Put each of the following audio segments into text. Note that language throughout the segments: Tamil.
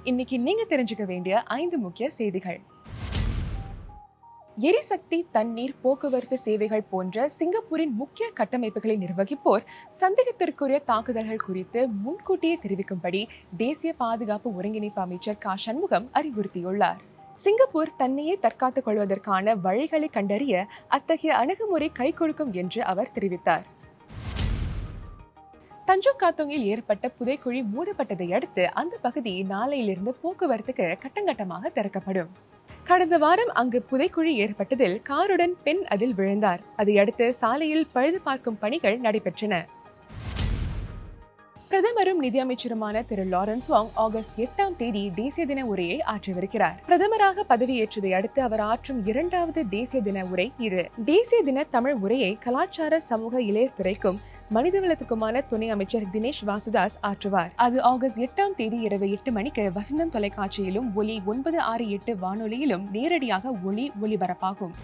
இன்னைக்கு நீங்க தெரிஞ்சுக்க வேண்டிய 5 முக்கிய செய்திகள். எரிசக்தி, தண்ணீர், போக்குவரத்து சேவைகள் போன்ற சிங்கப்பூரின் முக்கிய கட்டமைப்புகளை நிர்வகிப்போர் சந்தேகத்திற்குரிய தாக்குதல்கள் குறித்து முன்கூட்டியே தெரிவிக்கும்படி தேசிய பாதுகாப்பு ஒருங்கிணைப்பு அமைச்சர் க சண்முகம் அறிவுறுத்தியுள்ளார். சிங்கப்பூர் தன்னையே தற்காத்துக் கொள்வதற்கான வழிகளை கண்டறிய அத்தகைய அணுகுமுறை கை கொடுக்கும் என்று அவர் தெரிவித்தார். தஞ்சோங் காத்தோங்கில் ஏற்பட்ட புதைக்குழி மூடப்பட்டதை அடுத்து அந்த பகுதி நாளையிலிருந்து போக்குவரத்துக்கு கட்டங்கட்டமாக திறக்கப்படும். கடந்த வாரம் அங்கு புதைக்குழி ஏற்பட்டதில் காருடன் பெண் அதில் விழுந்தார். அதையடுத்து சாலையில் பழுது பார்க்கும் பணிகள் நடைபெற்றன. பிரதமரும் நிதியமைச்சருமான திரு லாரன்ஸ் வாங் ஆகஸ்ட் 8ஆம் தேதி தேசிய தின உரையை ஆற்றவிருக்கிறார். பிரதமராக பதவியேற்றதை அடுத்து அவர் ஆற்றும் 2வது தேசிய தின உரை இது. தேசிய தின தமிழ் உரையை கலாச்சார சமூக இளையத்துறைக்கும் மனிதவளத்துக்குமான துணை அமைச்சர் தினேஷ் வாசுதாஸ் ஆற்றுவார். அது ஆகஸ்ட் 8ஆம் தேதி இரவு 8 மணிக்கு வசந்தம் தொலைக்காட்சியிலும் ஒலி 968 வானொலியிலும் நேரடியாக ஒளிபரப்பாகும்.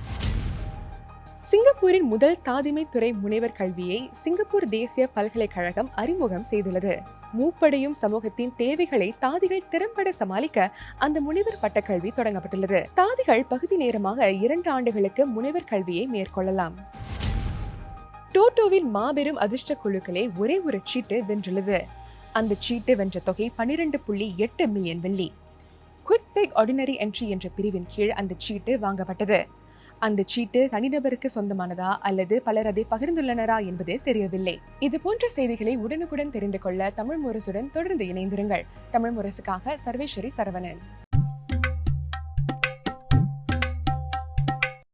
சிங்கப்பூரின் முதல் தாதிமை துறை முனைவர் கல்வியை சிங்கப்பூர் தேசிய பல்கலைக்கழகம் அறிமுகம் செய்துள்ளது. மூப்படையும் சமூகத்தின் தேவைகளை தாதிகள் திறம்பட சமாளிக்க அந்த முனைவர் பட்டக்கல்வி தொடங்கப்பட்டுள்ளது. தாதிகள் பகுதி நேரமாக 2 ஆண்டுகளுக்கு முனைவர் கல்வியை மேற்கொள்ளலாம். டோட்டோவின் மாபெரும் அதிர்ஷ்ட குழுக்களை ஒரே ஒரு சீட்டு வென்றுள்ளது. அந்த சீட்டு வென்ற தொகை 12.8 மில்லியன் வெள்ளி. குவிக் பிக் ஆர்டினரி என்ட்ரி என்ற பிரிவின் கீழ் அந்த சீட்டு வாங்கப்பட்டது. அந்த சீட்டு தனிநபருக்கு சொந்தமானதா அல்லது பலர் அதை பகிர்ந்துள்ளனரா என்பது தெரியவில்லை. இது போன்ற செய்திகளை உடனுக்குடன் தெரிந்து கொள்ள தமிழ் முரசுடன் தொடர்ந்து இணைந்திருங்கள். தமிழ் முரசுக்காக சர்வேஸ்வரி சரவணன்.